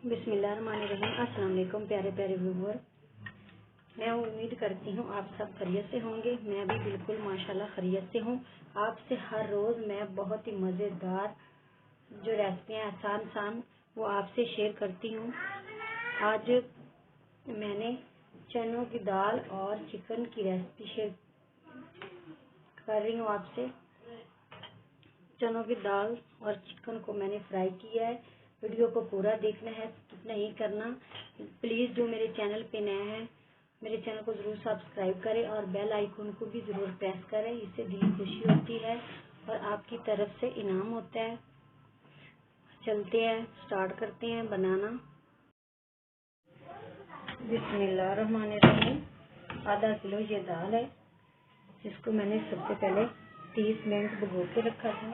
बिस्मिल्लाहिर्रहमानिर्रहीम। अस्सलाम वालेकुम प्यारे प्यारे व्यूअर। मैं उम्मीद करती हूँ आप सब खैरियत से होंगे। मैं भी बिल्कुल माशाल्लाह खैरियत से हूँ। आपसे हर रोज़ मैं बहुत ही मज़ेदार जो रेसिपियाँ आसान वो आपसे शेयर करती हूँ। आज मैंने चनों की दाल और चिकन की रेसिपी शेयर कर रही हूँ आपसे। चनों की दाल और चिकन को मैंने फ्राई किया है। वीडियो को पूरा देखना है, स्किप नहीं करना। प्लीज़ जो मेरे चैनल पे नए हैं मेरे चैनल को ज़रूर सब्सक्राइब करें और बेल आइकन को भी ज़रूर प्रेस करें। इससे दिल खुशी होती है और आपकी तरफ से इनाम होता है। चलते हैं, स्टार्ट करते हैं बनाना। बिस्मिल्लाहिर्रहमानिर्रहीम। आधा किलो ये दाल है, जिसको मैंने सबसे पहले 30 मिनट भिगो के रखा था।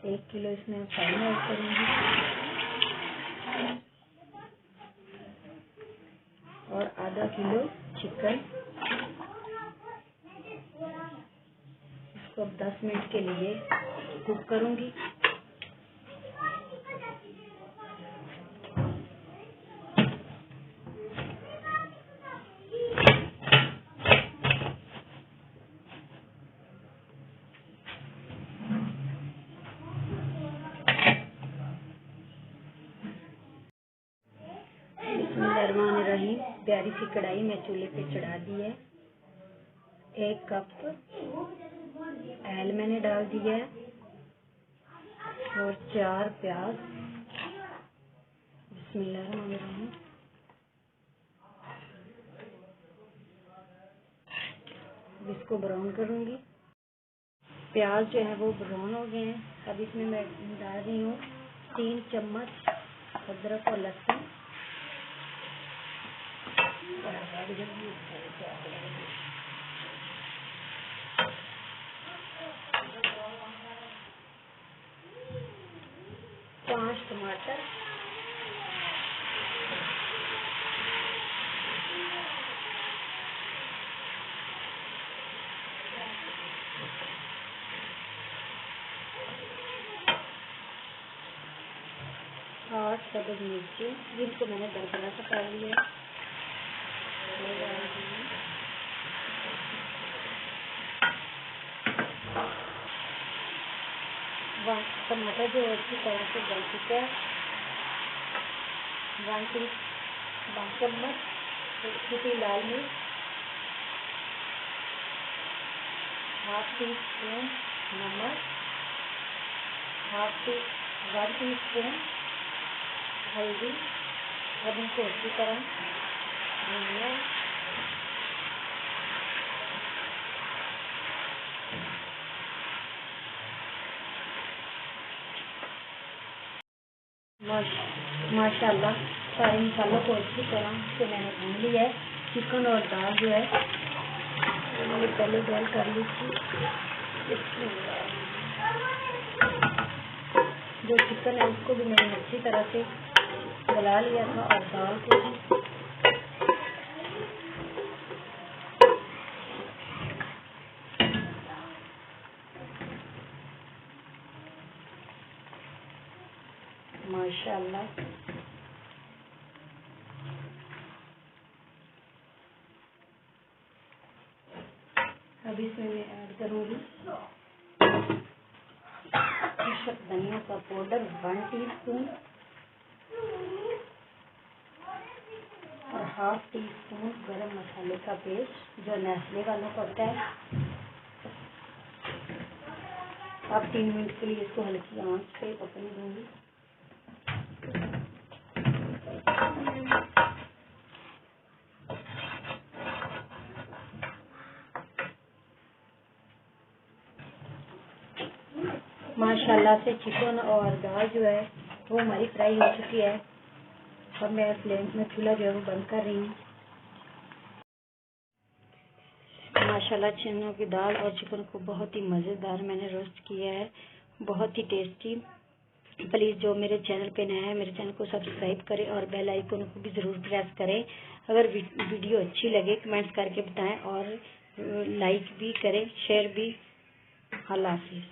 1 किलो इसमें पानी ऐड करूँगी और आधा किलो चिकन। इसको अब 10 मिनट के लिए कुक करूँगी। बिस्मिल्लाहिर्रहमानिर्रहीम। प्यारी सी कढ़ाई मैं चूल्हे पे चढ़ा दी है। 1 कप ऑयल मैंने डाल दिया है और 4 प्याज। बिस्मिल्लाहिर्रहमानिर्रहीम। इसको ब्राउन करूंगी। प्याज जो है वो ब्राउन हो गए हैं। अब इसमें मैं डाल रही हूँ 3 चम्मच अदरक और लहसुन। 5 टमाटर, 8 सब्ज मिर्ची, जिनको मैंने दरदरा सा काट लिया है। टमाटर जो अच्छी तरह से गल चुका है। 1 चम्मच कुटी लाल मिर्च, 1/2 टीस्पून नमक, 1 टीस्पून हल्दी। अब इनको अच्छी तरह भूनना है। माशाल्लाह सारे मसालों को अच्छी तरह से मैंने भून लिया है। चिकन और दाल जो है मैंने पहले बॉयल कर ली थी। जो चिकन है उसको भी मैंने अच्छी तरह से गला लिया था और दाल को भी। माशाल्लाह अब इसमें मैं ऐड करूँगी धनिया का पाउडर 1 टीस्पून और 1/2 टीस्पून गरम मसाले का पेस्ट जो नेस्ले वालों का होता है। अब 3 मिनट के लिए इसको हल्की आंच पे पकने दूंगी। माशाल्लाह से चिकन और दाल जो है वो हमारी फ्राई हो चुकी है। अब मैं फ्लेम में चूल्हा जो है वो बंद कर रही हूँ। माशाल्लाह चनों की दाल और चिकन को बहुत ही मज़ेदार मैंने रोस्ट किया है, बहुत ही टेस्टी। प्लीज़ जो मेरे चैनल पे नया है मेरे चैनल को सब्सक्राइब करें और बेल आइकन को भी ज़रूर प्रेस करें। अगर वीडियो अच्छी लगे कमेंट्स करके बताएं और लाइक भी करें, शेयर भी। अल्लाह हाफिज़।